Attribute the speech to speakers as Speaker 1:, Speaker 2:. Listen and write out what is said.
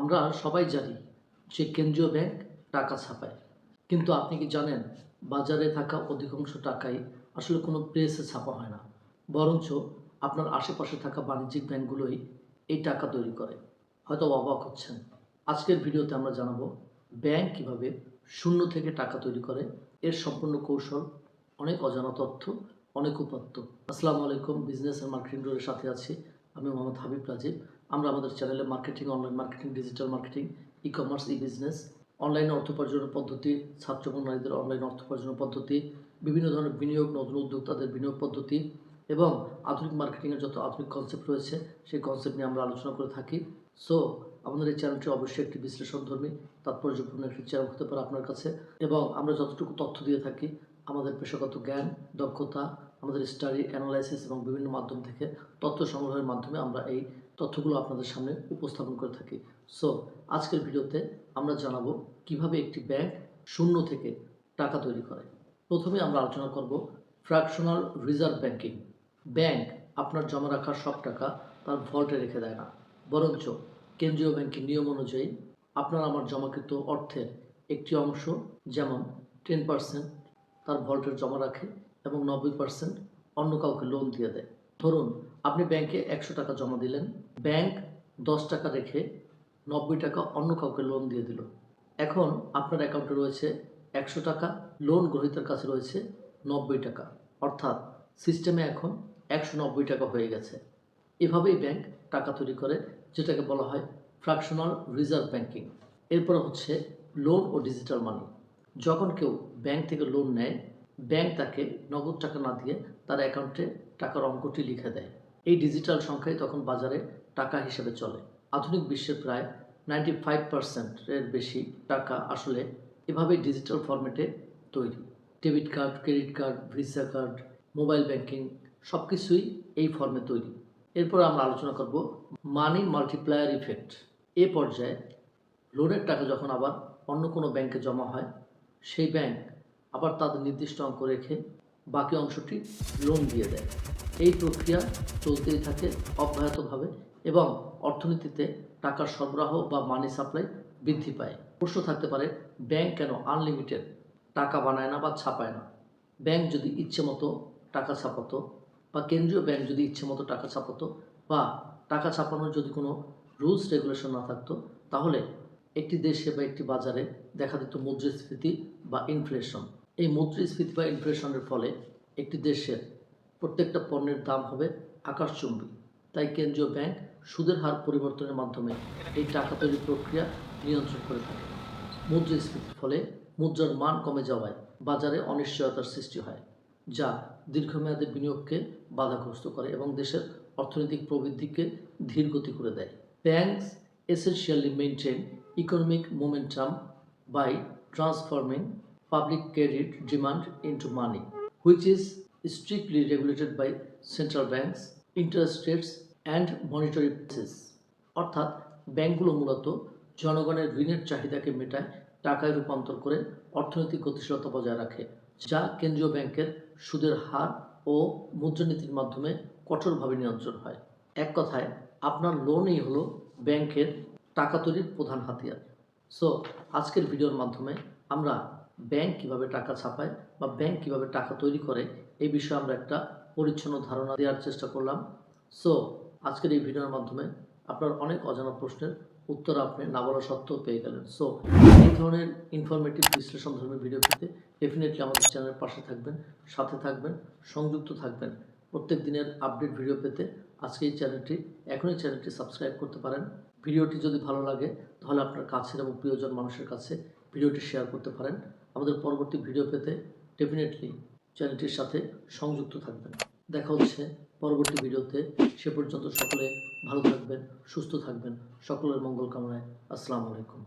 Speaker 1: আমরা সবাই জানি যে কেন্দ্রীয় ব্যাংক টাকা ছাপায়, কিন্তু আপনি কি জানেন বাজারে থাকা অধিকাংশ টাকাই আসলে কোনো প্রেসে ছাপা হয় না, বরঞ্চ আপনার আশেপাশে থাকা বাণিজ্যিক ব্যাংকগুলোই এই টাকা তৈরি করে। হয়তো অবাক হচ্ছেন। আজকের ভিডিওতে আমরা জানাবো ব্যাংক কিভাবে শূন্য থেকে টাকা তৈরি করে, এর সম্পূর্ণ কৌশল, অনেক অজানা তথ্য, অনেক উপাত্ত। আসসালামু আলাইকুম, বিজনেস অ্যান্ড মার্কেটিং রোডের সাথে আছি আমি মোহাম্মদ হাবিব রাজীব। আমরা আমাদের চ্যানেলে marketing, online marketing, digital marketing, e commerce, e business, অনলাইনে অর্থ উপার্জনের পদ্ধতি, ছাত্র এবং নারীদের অনলাইন অর্থ উপার্জনের পদ্ধতি, বিভিন্ন ধরনের বিনিয়োগ, নতুন উদ্যোক্তাদের বিনিয়োগ পদ্ধতি এবং আধুনিক মার্কেটিংয়ের যত আধুনিক কনসেপ্ট রয়েছে সেই কনসেপ্ট নিয়ে আমরা আলোচনা করে থাকি। সো আমাদের এই চ্যানেলটি অবশ্যই একটি বিশ্লেষণধর্মী, তাৎপর্যপূর্ণ একটি চ্যানেল হতে পারে আপনার কাছে, এবং আমরা যতটুকু তথ্য দিয়ে থাকি আমাদের পেশাগত জ্ঞান, দক্ষতা, আমাদের স্টাডি, অ্যানালাইসিস এবং বিভিন্ন মাধ্যম থেকে তথ্য সংগ্রহের মাধ্যমে আমরা এই তথ্যগুলো আপনাদের সামনে উপস্থাপন করে থাকি। সো আজকের ভিডিওতে আমরা জানাবো কিভাবে একটি ব্যাংক শূন্য থেকে টাকা তৈরি করে। প্রথমে আমরা আলোচনা করব ফ্র্যাকশনাল রিজার্ভ ব্যাংকিং। ব্যাংক আপনার জমা রাখা সব টাকা তার ভল্টে রেখে দেয় না, বরঞ্চ কেন্দ্রীয় ব্যাংকের নিয়ম অনুযায়ী আপনার আমার জমাকৃত অর্থের একটি অংশ, যেমন 10%, তার ভল্টের জমা রাখে এবং 90% অন্য কাউকে লোন দিয়ে দেয়। ধরুন আপনি ব্যাংকে 100 টাকা জমা দিলেন, ব্যাংক 10 টাকা রেখে 90 টাকা অন্য কাউকে লোন দিয়ে দিল। এখন আপনার অ্যাকাউন্টে রয়েছে 100 টাকা, লোন গ্রহীতার কাছে রয়েছে 90 টাকা, অর্থাৎ সিস্টেমে এখন 190 টাকা হয়ে গেছে। এভাবেই ব্যাংক টাকা তৈরি করে, যেটাকে বলা হয় ফ্র্যাকশনাল রিজার্ভ ব্যাংকিং। এরপর হচ্ছে লোন ও ডিজিটাল মানি। যখন কেউ ব্যাংক থেকে লোন নেয়, ব্যাংক তাকে নগদ টাকা না দিয়ে তার অ্যাকাউন্টে টাকার অঙ্কটি লিখে দেয়। এই ডিজিটাল সংখ্যাই তখন বাজারে টাকা হিসেবে চলে। আধুনিক বিশ্বের প্রায় 95%-এর বেশি টাকা আসলে এভাবেই ডিজিটাল ফরম্যাটে তৈরি। Debit card, credit card, visa card, mobile banking সব কিছুই এই ফর্মে তৈরি। এরপর আমরা আলোচনা করব মানি মাল্টিপ্লায়ার ইফেক্ট। এ পর্যায়ে লোনের টাকা যখন আবার অন্য কোনো ব্যাংকে জমা হয়, সেই ব্যাংক আবার তাদের নির্দিষ্ট অঙ্ক রেখে বাকি অংশটি লোন দিয়ে দেয়। এই প্রক্রিয়া চলতেই থাকে অব্যাহতভাবে এবং অর্থনীতিতে টাকার সরবরাহ বা মানি সাপ্লাই বৃদ্ধি পায়। প্রশ্ন থাকতে পারে, ব্যাংক কেন আনলিমিটেড টাকা বানায় না বা ছাপায় না? ব্যাংক যদি ইচ্ছে মতো টাকা ছাপাতো, বা কেন্দ্রীয় ব্যাংক যদি ইচ্ছে মতো টাকা ছাপাতো, বা টাকা ছাপানোর যদি কোনো রুলস রেগুলেশন না থাকতো, তাহলে একটি দেশে বা একটি বাজারে দেখা দিত মুদ্রাস্ফীতি বা ইনফ্লেশন। এই মুদ্রাস্ফীতি বা ইনফ্লেশনের ফলে একটি দেশের প্রত্যেকটা পণ্যের দাম হবে আকাশচুম্বী। তাই কেন্দ্রীয় ব্যাংক সুদের হার পরিবর্তনের মাধ্যমে এই টাকা তৈরির প্রক্রিয়া নিয়ন্ত্রণ করে থাকে। মুদ্রাস্ফীতির ফলে মুদ্রার মান কমে যাওয়ায় বাজারে অনিশ্চয়তার সৃষ্টি হয়, যা দীর্ঘমেয়াদী বিনিয়োগকে বাধাগ্রস্ত করে এবং দেশের অর্থনৈতিক প্রবৃদ্ধিকে ধীরগতি করে দেয়। Banks essentially maintain economic momentum by transforming public credit demand into money, which is strictly regulated by central banks, interest rates and monetary policies. অর্থাৎ ব্যাংকগুলো মূলত জনগণের ঋণের চাহিদাকে মেটায়, টাকায় রূপান্তর করে অর্থনৈতিক গতিশীলতা বজায় রাখে, যা কেন্দ্রীয় ব্যাংকের সুদের হার ও মুদ্রানীতির মাধ্যমে কঠোরভাবে নিয়ন্ত্রণ হয়। এক কথায় আপনার লোনই হলো ব্যাংকের টাকা তৈরির প্রধান হাতিয়ার। সো আজকের ভিডিওর মাধ্যমে আমরা ব্যাংক কিভাবে টাকা ছাপায় বা ব্যাংক কিভাবে টাকা তৈরি করে এই বিষয়ে আমরা একটা পরিচ্ছন্ন ধারণা দেওয়ার চেষ্টা করলাম। সো আজকের এই ভিডিওর মাধ্যমে আপনার অনেক অজানা প্রশ্নের উত্তর আপনি না বলা সত্ত্বেও পেয়ে গেলেন। সো এই ধরনের ইনফরমেটিভ বিশ্লেষণধর্মী ভিডিও পেতে ডেফিনেটলি আমাদের চ্যানেলের পাশে থাকবেন, সাথে থাকবেন, সংযুক্ত থাকবেন। প্রত্যেক দিনের আপডেট ভিডিও পেতে আজকে এই এখনই চ্যানেলটি সাবস্ক্রাইব করতে পারেন। ভিডিওটি যদি ভালো লাগে তাহলে আপনার কাছের এবং প্রিয়জন মানুষের কাছে ভিডিওটি শেয়ার করতে পারেন। আমাদের পরবর্তী ভিডিও পেতে ডেফিনেটলি চ্যানেলটির সাথে সংযুক্ত থাকবেন। দেখা হচ্ছে পরবর্তী ভিডিওতে। সে পর্যন্ত সকলে ভালো থাকবেন, সুস্থ থাকবেন। সকলের মঙ্গল কামনায়। আসসালামু আলাইকুম।